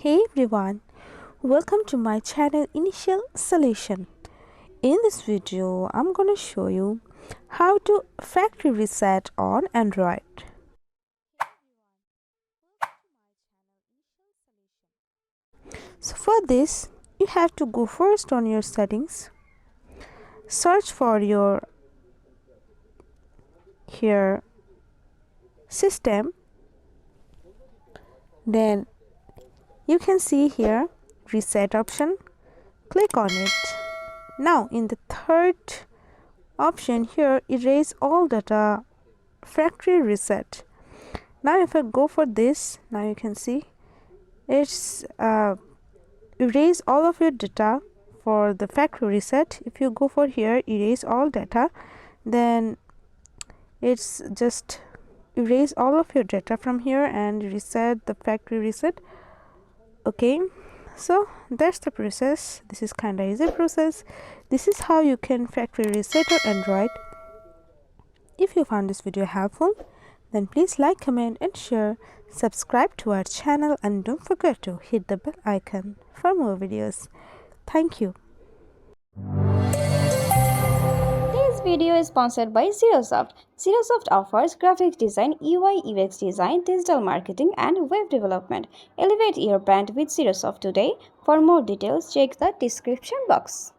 Hey everyone, welcome to my channel Initial Solution. In this video, I'm gonna show you how to factory reset on Android. So for this, you have to go first on your settings, search for your here system, then you can see here reset option, click on it. Now in the third option here, erase all data, factory reset. Now if I go for this, now you can see it's erase all of your data for the factory reset. If you go for here erase all data, then it's just erase all of your data from here and reset the factory reset. Okay, so that's the process. This is kind of easy process. This is how you can factory reset your Android. If you found this video helpful, then please like, comment and share, subscribe to our channel and don't forget to hit the bell icon for more videos. Thank you. This video is sponsored by Xirosoft. Xirosoft offers graphic design, UI UX design, digital marketing and web development. Elevate your brand with Xirosoft today. For more details, check the description box.